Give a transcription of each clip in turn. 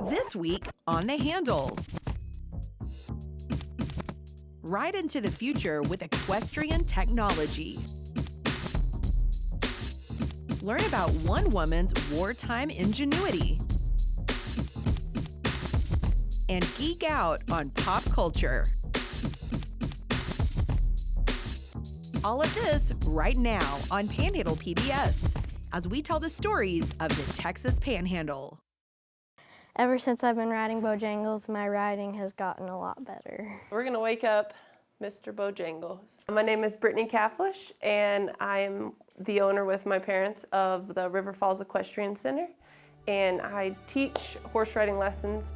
This week on The Handle. Ride into the future with equestrian technology. Learn about one woman's wartime ingenuity. And geek out on pop culture. All of this right now on Panhandle PBS as we tell the stories of the Texas Panhandle. Ever since I've been riding Bojangles, my riding has gotten a lot better. We're gonna wake up Mr. Bojangles. My name is Brittany Kaflish, and I'm the owner with my parents of the River Falls Equestrian Center, and I teach horse riding lessons.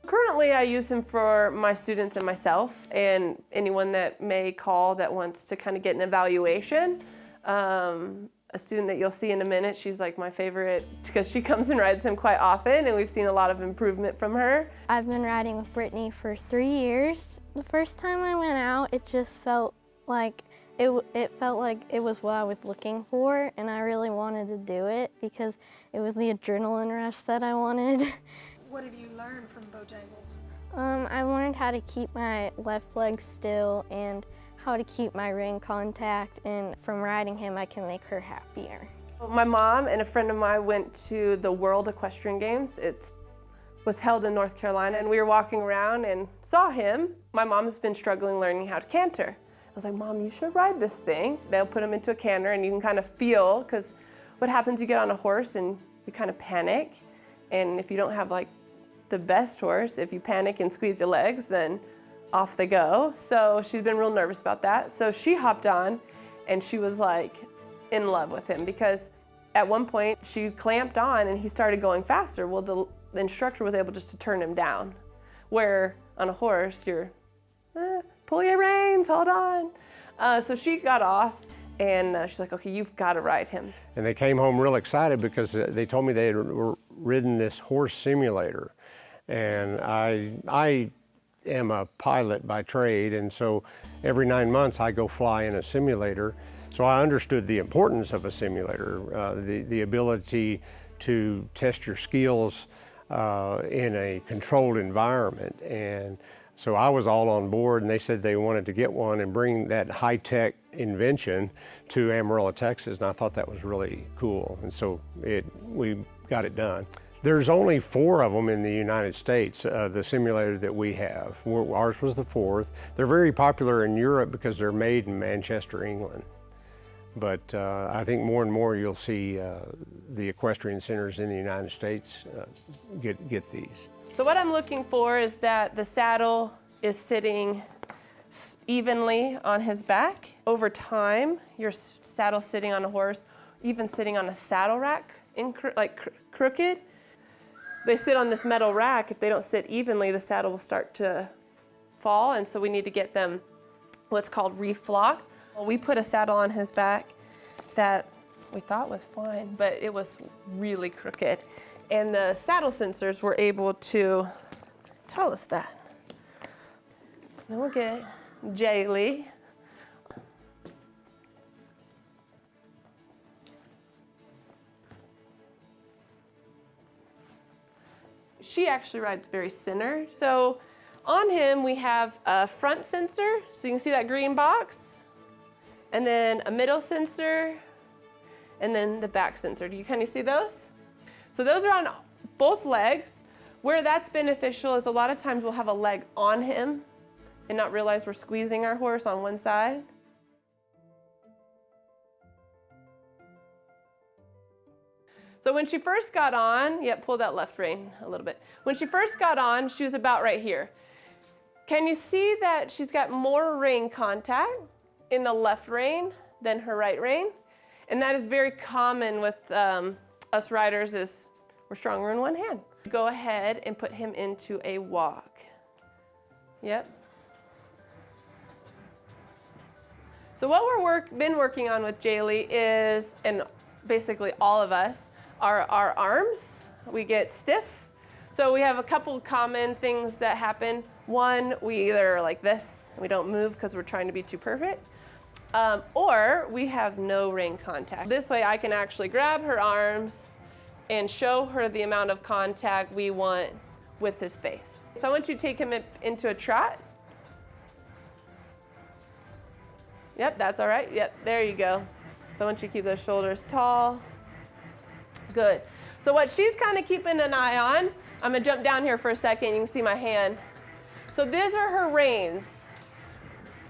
Currently, I use him for my students and myself, and anyone that may call that wants to kind of get an evaluation. A student that you'll see in a minute, she's like my favorite because she comes and rides him quite often, and we've seen a lot of improvement from her. I've been riding with Brittany for 3 years. The first time I went out, it just felt like it was what I was looking for, and I really wanted to do it because it was the adrenaline rush that I wanted. What have you learned from Bojangles? I learned how to keep my left leg still and how to keep my rein contact, and from riding him, I can make her happier. My mom and a friend of mine went to the World Equestrian Games. It was held in North Carolina, and we were walking around and saw him. My mom's been struggling learning how to canter. I was like, Mom, you should ride this thing. They'll put him into a canter, and you can kind of feel, because what happens, you get on a horse and you kind of panic, and if you don't have like the best horse, if you panic and squeeze your legs, then off they go. So she's been real nervous about that. So she hopped on and she was like in love with him, because at one point she clamped on and he started going faster. Well, the instructor was able just to turn him down, where on a horse you're, pull your reins, hold on. So she got off and she's like, okay, you've got to ride him. And they came home real excited because they told me they had ridden this horse simulator. And I am a pilot by trade, and so every 9 months I go fly in a simulator. So I understood the importance of a simulator, the ability to test your skills in a controlled environment. And so I was all on board, and they said they wanted to get one and bring that high-tech invention to Amarillo, Texas, and I thought that was really cool. And so we got it done. There's only 4 of them in the United States, the simulator that we have. Ours was the 4th. They're very popular in Europe because they're made in Manchester, England. But I think more and more you'll see the equestrian centers in the United States get these. So what I'm looking for is that the saddle is sitting evenly on his back. Over time, your saddle sitting on a horse, even sitting on a saddle rack, crooked. They sit on this metal rack. If they don't sit evenly, the saddle will start to fall, and so we need to get them what's called reflocked. Well, we put a saddle on his back that we thought was fine, but it was really crooked. And the saddle sensors were able to tell us that. Then we'll get Jaylee. She actually rides very center. So on him, we have a front sensor, so you can see that green box, and then a middle sensor, and then the back sensor. Do you kind of see those? So those are on both legs. Where that's beneficial is a lot of times we'll have a leg on him and not realize we're squeezing our horse on one side. So when she first got on, pull that left rein a little bit. When she first got on, she was about right here. Can you see that she's got more rein contact in the left rein than her right rein? And that is very common with us riders, is we're stronger in one hand. Go ahead and put him into a walk. Yep. So what we've been working on with Jaylee is, and basically all of us, are our arms. We get stiff. So we have a couple common things that happen. One, we either are like this, and we don't move because we're trying to be too perfect, or we have no rein contact. This way I can actually grab her arms and show her the amount of contact we want with his face. So I want you to take him into a trot. Yep, that's all right. Yep, there you go. So I want you to keep those shoulders tall. Good. So what she's kind of keeping an eye on, I'm gonna jump down here for a second, you can see my hand. So these are her reins.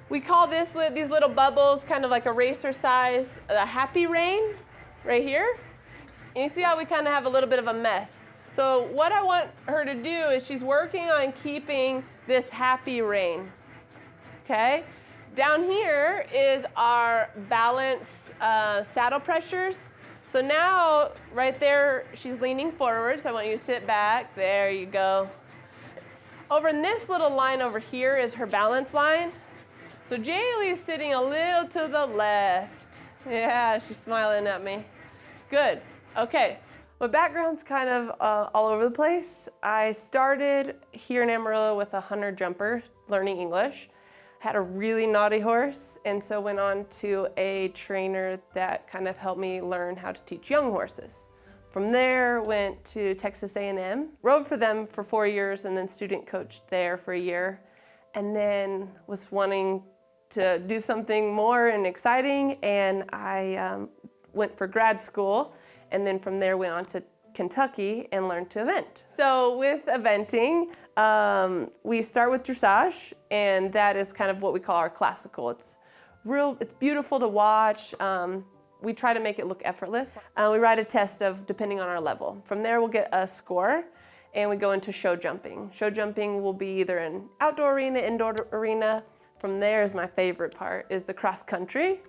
We call these little bubbles kind of like a racer size, a happy rein, right here. And you see how we kind of have a little bit of a mess. So what I want her to do is she's working on keeping this happy rein, okay? Down here is our balance saddle pressures. So now, right there, she's leaning forward, so I want you to sit back. There you go. Over in this little line over here is her balance line. So Jaylee's sitting a little to the left. Yeah, she's smiling at me. Good. Okay. My background's kind of all over the place. I started here in Amarillo with a hunter jumper, learning English. Had a really naughty horse, and so went on to a trainer that kind of helped me learn how to teach young horses. From there, went to Texas A&M, rode for them for 4 years, and then student coached there for a year, and then was wanting to do something more and exciting, and I went for grad school, and then from there went on to Kentucky and learned to event. So with eventing, we start with dressage, and that is kind of what we call our classical. It's beautiful to watch. We try to make it look effortless. We write a test of depending on our level. From there, we'll get a score, and we go into show jumping. Show jumping will be either an outdoor arena, indoor arena. From there is my favorite part, is the cross country,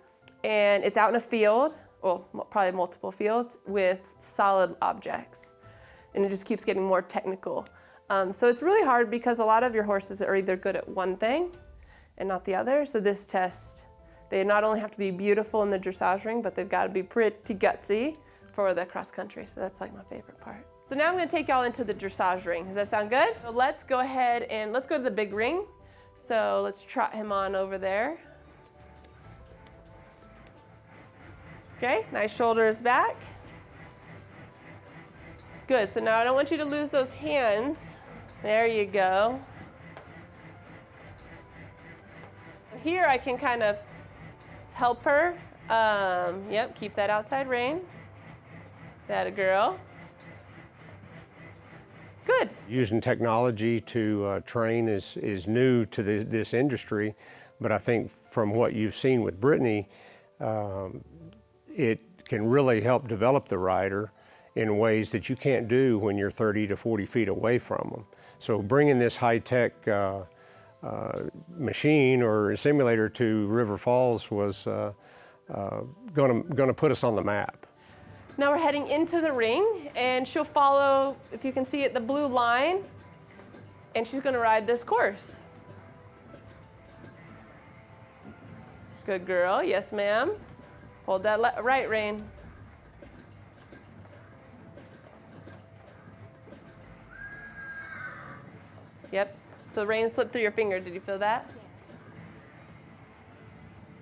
and it's out in a field, well, probably multiple fields, with solid objects. And it just keeps getting more technical. So it's really hard because a lot of your horses are either good at one thing and not the other. So this test, they not only have to be beautiful in the dressage ring, but they've got to be pretty gutsy for the cross country. So that's like my favorite part. So now I'm going to take y'all into the dressage ring. Does that sound good? So let's go ahead and let's go to the big ring. So let's trot him on over there. Okay, nice shoulders back. Good, so now I don't want you to lose those hands. There you go. Here I can kind of help her. Yep, keep that outside rein. That a girl. Good. Using technology to train is new to this industry, but I think from what you've seen with Brittany, it can really help develop the rider in ways that you can't do when you're 30 to 40 feet away from them. So bringing this high-tech machine or simulator to River Falls was gonna put us on the map. Now we're heading into the ring, and she'll follow, if you can see it, the blue line, and she's gonna ride this course. Good girl, yes ma'am. Hold that right rein. Yep, so the rein slipped through your finger. Did you feel that?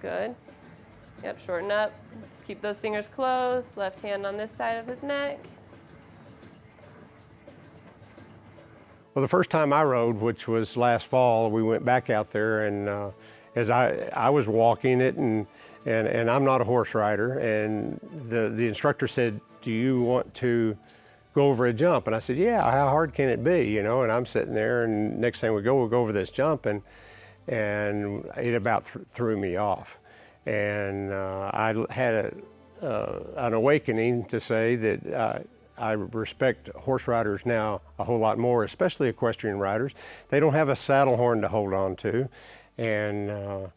Good. Yep, shorten up. Keep those fingers closed. Left hand on this side of his neck. Well, the first time I rode, which was last fall, we went back out there, and as I was walking it, and I'm not a horse rider, and the instructor said, "Do you want to go over a jump?" And I said, "Yeah, how hard can it be?" You know, and I'm sitting there, and next thing we'll go over this jump, and it about threw me off. And I had an awakening to say that I respect horse riders now a whole lot more, especially equestrian riders. They don't have a saddle horn to hold on to, and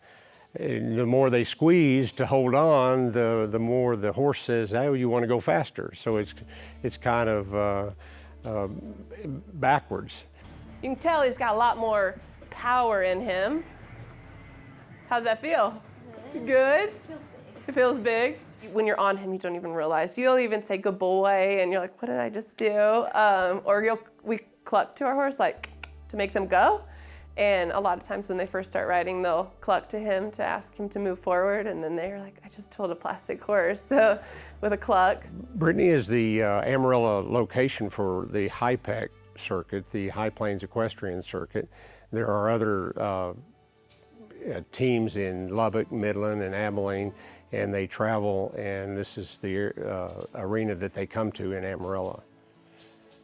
the more they squeeze to hold on, the more the horse says, "Oh, you want to go faster." So it's kind of backwards. You can tell he's got a lot more power in him. How's that feel? Good? It feels big. When you're on him, you don't even realize. You'll even say good boy, and you're like, what did I just do? Or we cluck to our horse, like, to make them go. And a lot of times when they first start riding, they'll cluck to him to ask him to move forward, and then they're like, I just told a plastic horse with a cluck. Brittany is the Amarillo location for the HIPEC circuit, the High Plains Equestrian Circuit. There are other teams in Lubbock, Midland, and Abilene, and they travel, and this is the arena that they come to in Amarillo.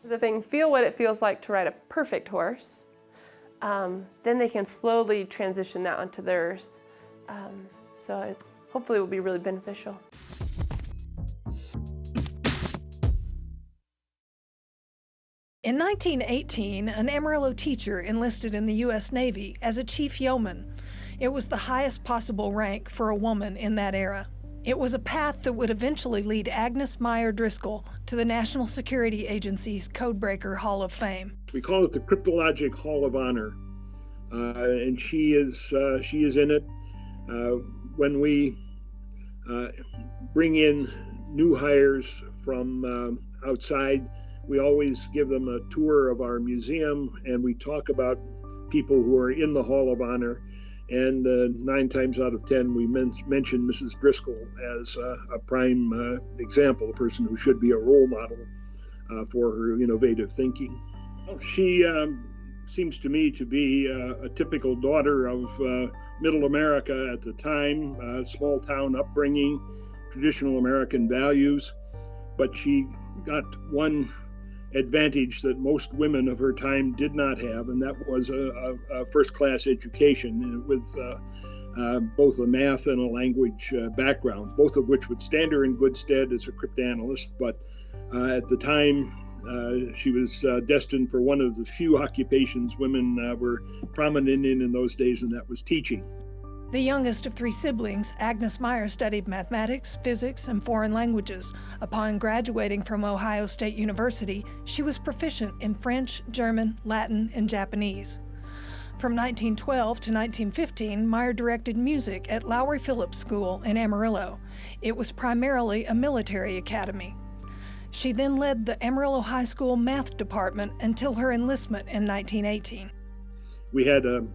If they can feel what it feels like to ride a perfect horse, then they can slowly transition that onto theirs. So hopefully it will be really beneficial. In 1918, an Amarillo teacher enlisted in the U.S. Navy as a chief yeoman. It was the highest possible rank for a woman in that era. It was a path that would eventually lead Agnes Meyer Driscoll to the National Security Agency's Codebreaker Hall of Fame. We call it the Cryptologic Hall of Honor, and she is in it. When we bring in new hires from outside, we always give them a tour of our museum, and we talk about people who are in the Hall of Honor. And 9 times out of 10, we mention Mrs. Driscoll as a prime example, a person who should be a role model for her innovative thinking. She seems to me to be a typical daughter of Middle America at the time, small town upbringing, traditional American values, but she got one advantage that most women of her time did not have, and that was a first-class education with both a math and a language background, both of which would stand her in good stead as a cryptanalyst. But at the time, she was destined for one of the few occupations women were prominent in those days, and that was teaching. The youngest of 3 siblings, Agnes Meyer studied mathematics, physics, and foreign languages. Upon graduating from Ohio State University, she was proficient in French, German, Latin, and Japanese. From 1912 to 1915, Meyer directed music at Lowry Phillips School in Amarillo. It was primarily a military academy. She then led the Amarillo High School math department until her enlistment in 1918. We had a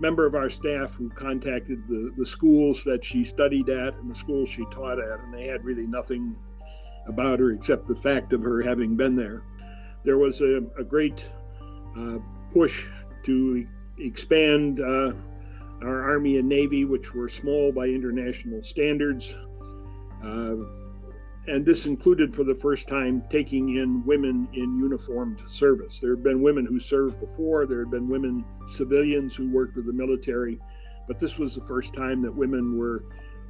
member of our staff who contacted the schools that she studied at and the schools she taught at, and they had really nothing about her except the fact of her having been there. There was a great push to expand our Army and Navy, which were small by international standards. And this included, for the first time, taking in women in uniformed service. There had been women who served before, there had been women civilians who worked with the military, but this was the first time that women were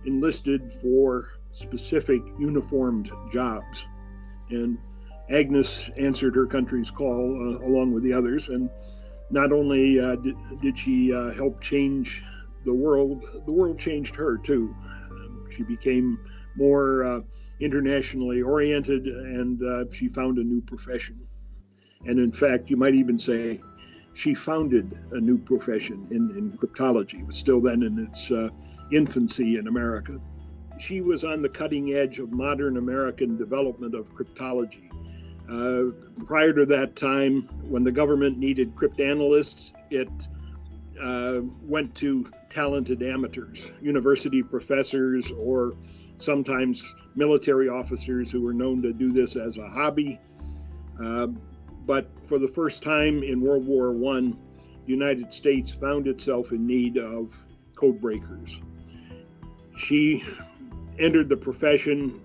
enlisted for specific uniformed jobs. And Agnes answered her country's call along with the others, and not only did she help change the world changed her too. She became more internationally oriented, and she found a new profession. And in fact, you might even say she founded a new profession in cryptology. It was still then in its infancy in America. She was on the cutting edge of modern American development of cryptology. Prior to that time, when the government needed cryptanalysts, it went to talented amateurs, university professors, or sometimes military officers who were known to do this as a hobby. But for the first time in World War I, the United States found itself in need of code breakers. She entered the profession,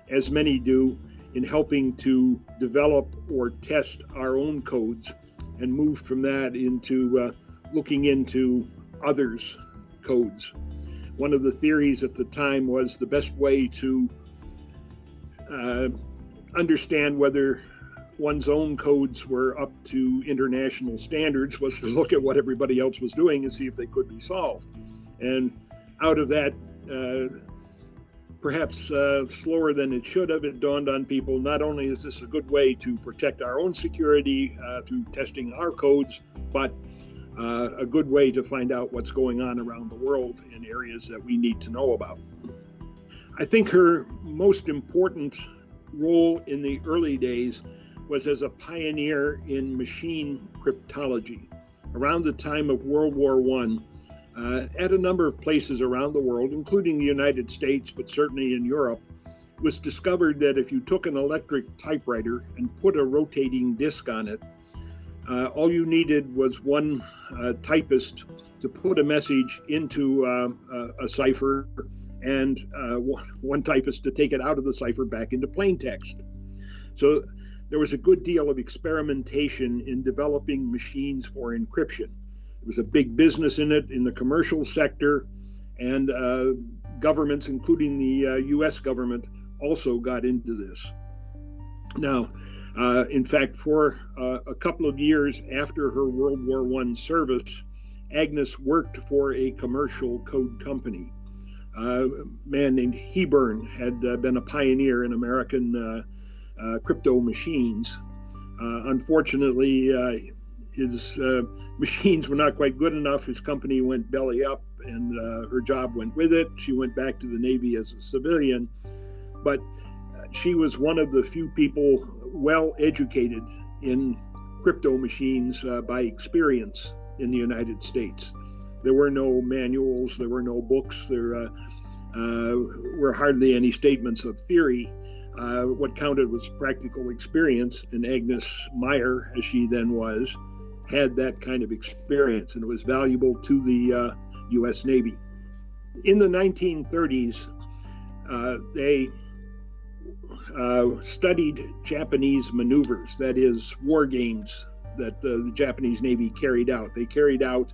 as many do, in helping to develop or test our own codes, and moved from that into looking into others' codes. One of the theories at the time was the best way to understand whether one's own codes were up to international standards was to look at what everybody else was doing and see if they could be solved. And out of that, perhaps slower than it should have, it dawned on people, not only is this a good way to protect our own security through testing our codes, but a good way to find out what's going on around the world in areas that we need to know about. I think her most important role in the early days was as a pioneer in machine cryptology. around the time of World War I, at a number of places around the world, including the United States, but certainly in Europe, it was discovered that if you took an electric typewriter and put a rotating disc on it, all you needed was one typist to put a message into a cipher and one typist to take it out of the cipher back into plain text. So there was a good deal of experimentation in developing machines for encryption. There was a big business in it in the commercial sector, and governments, including the US government, also got into this. Now, in fact, for a couple of years after her World War I service, Agnes worked for a commercial code company. A man named Hebern had been a pioneer in American crypto machines. Unfortunately, his machines were not quite good enough. His company went belly up, and her job went with it. She went back to the Navy as a civilian, but she was one of the few people well educated in crypto machines by experience in the United States. There were no manuals, there were no books, there were hardly any statements of theory. What counted was practical experience, and Agnes Meyer, as she then was, had that kind of experience, and it was valuable to the US Navy. In the 1930s, they studied Japanese maneuvers, that is, war games that the Japanese Navy carried out. They carried out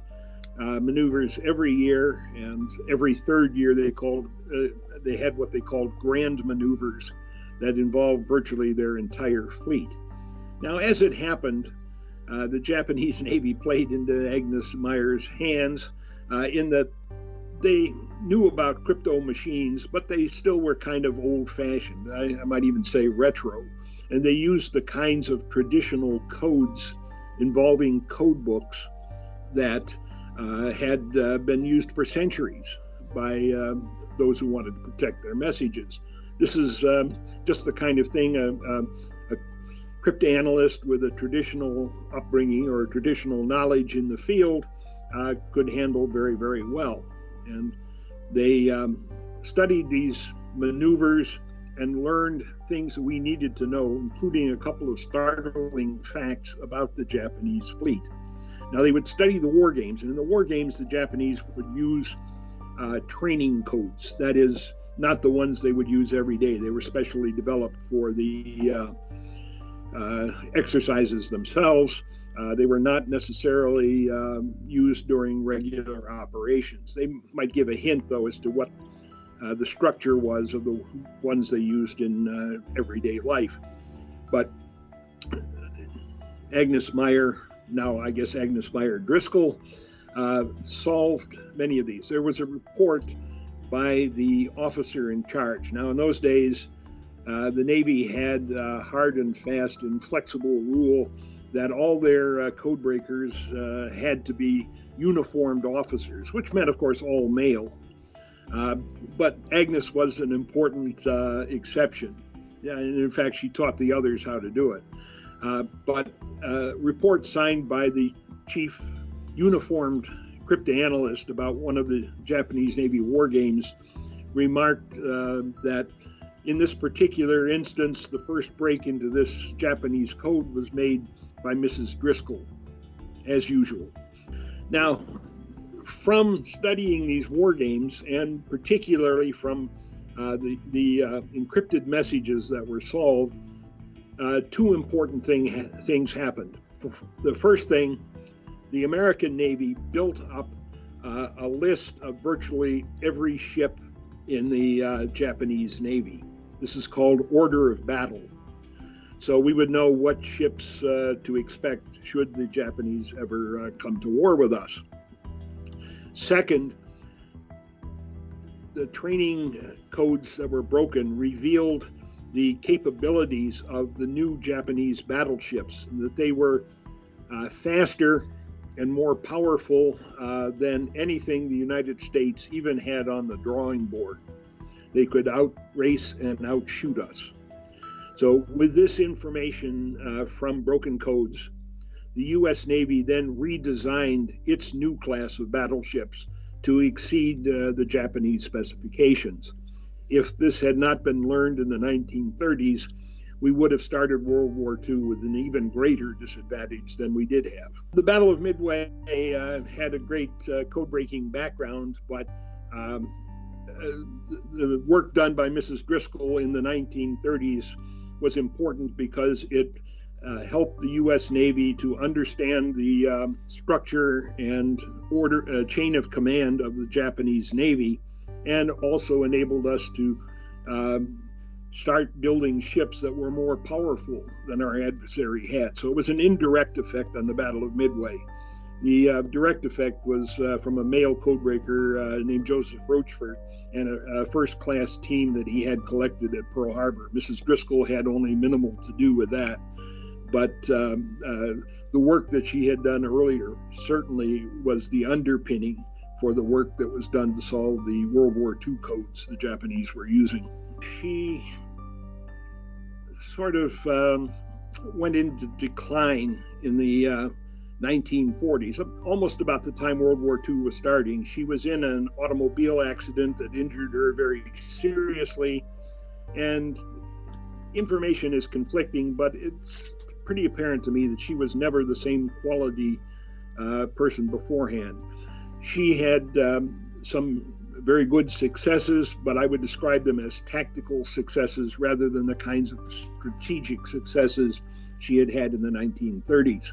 maneuvers every year, and every third year they had what they called grand maneuvers that involved virtually their entire fleet. Now, as it happened, the Japanese Navy played into Agnes Meyer's hands in that they knew about crypto machines, but they still were kind of old-fashioned. I might even say retro. And they used the kinds of traditional codes involving code books that had been used for centuries by those who wanted to protect their messages. This is just the kind of thing a cryptanalyst with a traditional upbringing or a traditional knowledge in the field could handle very, very well. And they studied these maneuvers and learned things that we needed to know, including a couple of startling facts about the Japanese fleet. Now, they would study the war games, and in the war games, the Japanese would use training codes. That is, not the ones they would use every day. They were specially developed for the exercises themselves. They were not necessarily used during regular operations. They might give a hint, though, as to what the structure was of the ones they used in everyday life. But Agnes Meyer, now I guess Agnes Meyer Driscoll, solved many of these. There was a report by the officer in charge. Now, in those days, the Navy had hard and fast and flexible rule that all their code breakers had to be uniformed officers, which meant, of course, all male. But Agnes was an important exception. And in fact, she taught the others how to do it. But a report signed by the chief uniformed cryptanalyst about one of the Japanese Navy war games remarked that in this particular instance, the first break into this Japanese code was made by Mrs. Driscoll, as usual. Now, from studying these war games, and particularly from the encrypted messages that were solved, two important things happened. The first thing, the American Navy built up a list of virtually every ship in the Japanese Navy. This is called order of battle. So we would know what ships to expect should the Japanese ever come to war with us. Second, the training codes that were broken revealed the capabilities of the new Japanese battleships, and that they were faster and more powerful than anything the United States even had on the drawing board. They could outrace and outshoot us. So with this information from broken codes, The U.S. Navy then redesigned its new class of battleships to exceed the Japanese specifications. If this had not been learned in the 1930s, we would have started World War II with an even greater disadvantage than we did have. The Battle of Midway had a great code-breaking background, but the work done by Mrs. Driscoll in the 1930s was important because it helped the U.S. Navy to understand the structure and order chain of command of the Japanese Navy, and also enabled us to start building ships that were more powerful than our adversary had. So it was an indirect effect on the Battle of Midway. The direct effect was from a male codebreaker named Joseph Rochford and a first-class team that he had collected at Pearl Harbor. Mrs. Driscoll had only minimal to do with that, but the work that she had done earlier certainly was the underpinning for the work that was done to solve the World War II codes the Japanese were using. She sort of went into decline in the 1940s, almost about the time World War II was starting. She was in an automobile accident that injured her very seriously, and information is conflicting, but it's pretty apparent to me that she was never the same quality person beforehand. She had some very good successes, but I would describe them as tactical successes rather than the kinds of strategic successes she had had in the 1930s.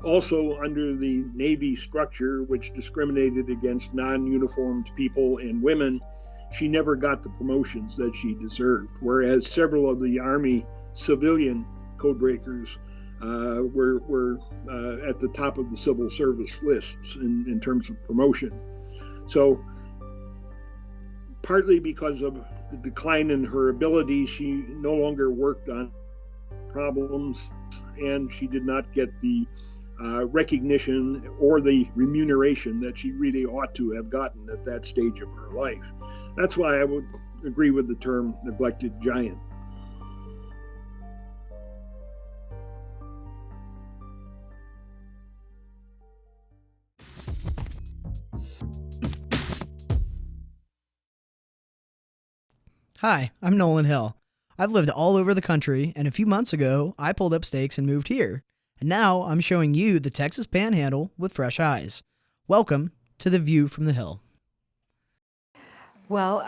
Also, under the Navy structure, which discriminated against non-uniformed people and women, she never got the promotions that she deserved, whereas several of the Army civilian codebreakers were at the top of the civil service lists in terms of promotion. So, partly because of the decline in her ability, she no longer worked on problems, and she did not get the recognition or the remuneration that she really ought to have gotten at that stage of her life. That's why I would agree with the term neglected giant. Hi, I'm Nolan Hill. I've lived all over the country, and a few months ago, I pulled up stakes and moved here. And now I'm showing you the Texas Panhandle with fresh eyes. Welcome to the View from the Hill. Well,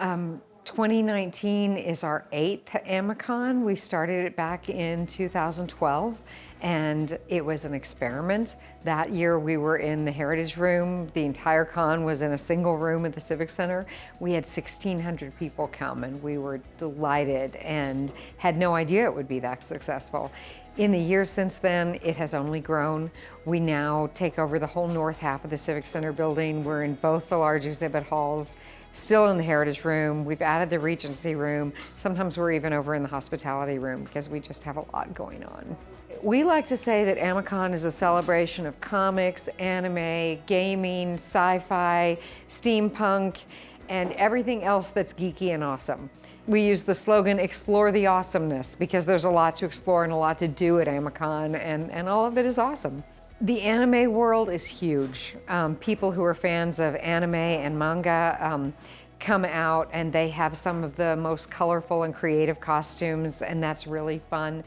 2019 is our 8th AmaCon. We started it back in 2012, and it was an experiment. That year we were in the Heritage Room. The entire con was in a single room at the Civic Center. We had 1,600 people come, and we were delighted and had no idea it would be that successful. In the years since then, it has only grown. We now take over the whole north half of the Civic Center building. We're in both the large exhibit halls, still in the Heritage Room. We've added the Regency Room. Sometimes we're even over in the Hospitality Room because we just have a lot going on. We like to say that AmaCon is a celebration of comics, anime, gaming, sci-fi, steampunk, and everything else that's geeky and awesome. We use the slogan, explore the awesomeness, because there's a lot to explore and a lot to do at AmaCon, and all of it is awesome. The anime world is huge. People who are fans of anime and manga come out, and they have some of the most colorful and creative costumes, and that's really fun.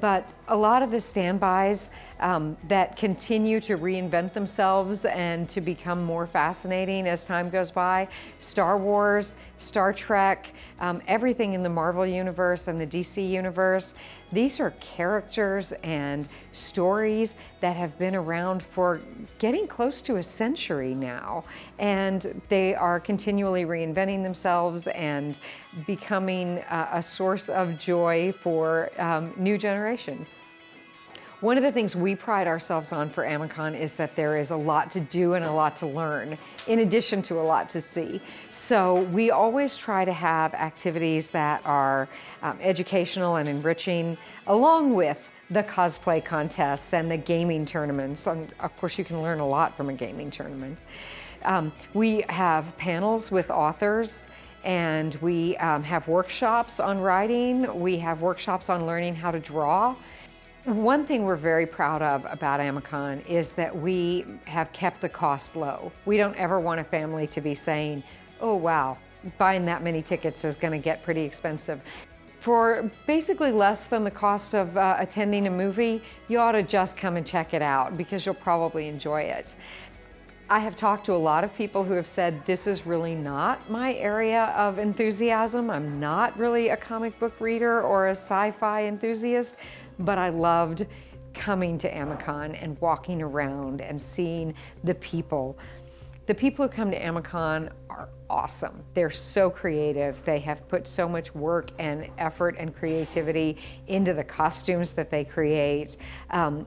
But a lot of the standbys that continue to reinvent themselves and to become more fascinating as time goes by, Star Wars, Star Trek, everything in the Marvel universe and the DC universe, these are characters and stories that have been around for getting close to a century now. And they are continually reinventing themselves and becoming a source of joy for new generations. One of the things we pride ourselves on for AmaCon is that there is a lot to do and a lot to learn, in addition to a lot to see. So we always try to have activities that are educational and enriching, along with the cosplay contests and the gaming tournaments. And of course, you can learn a lot from a gaming tournament. We have panels with authors, and we have workshops on writing. We have workshops on learning how to draw. One thing we're very proud of about Amicon is that we have kept the cost low. We don't ever want a family to be saying, oh wow, buying that many tickets is going to get pretty expensive. For basically less than the cost of attending a movie, you ought to just come and check it out because you'll probably enjoy it. I have talked to a lot of people who have said, this is really not my area of enthusiasm. I'm not really a comic book reader or a sci-fi enthusiast, but I loved coming to Amicon and walking around and seeing the people. The people who come to Amicon are awesome. They're so creative. They have put so much work and effort and creativity into the costumes that they create,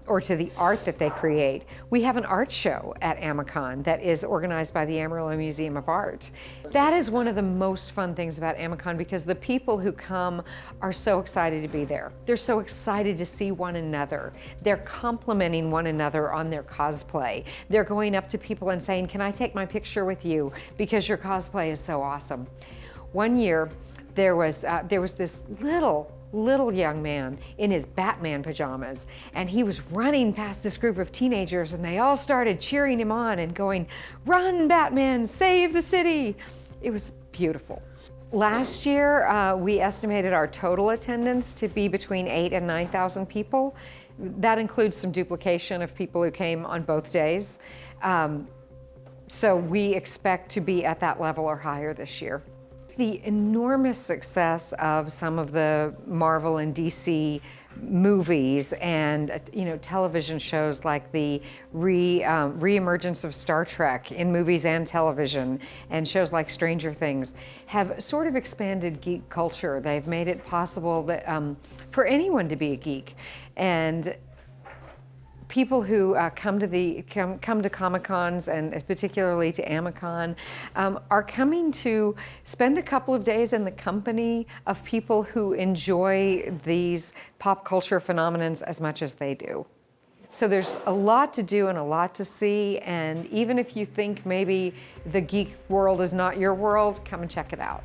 or to the art that they create. We have an art show at Amicon that is organized by the Amarillo Museum of Art. That is one of the most fun things about Amicon because the people who come are so excited to be there. They're so excited to see one another. They're complimenting one another on their cosplay. They're going up to people and saying, can I take my picture with you because your cosplay is so awesome. One year, there was this little young man in his Batman pajamas, and he was running past this group of teenagers, and they all started cheering him on and going, "Run, Batman, save the city!" It was beautiful. Last year, we estimated our total attendance to be between 8,000 and 9,000 people. That includes some duplication of people who came on both days. So we expect to be at that level or higher this year. The enormous success of some of the Marvel and DC movies and television shows like the re-emergence of Star Trek in movies and television, and shows like Stranger Things have sort of expanded geek culture. They've made it possible that for anyone to be a geek, and people who come to Comic-Cons, and particularly to Amicon, are coming to spend a couple of days in the company of people who enjoy these pop culture phenomenons as much as they do. So there's a lot to do and a lot to see, and even if you think maybe the geek world is not your world, come and check it out.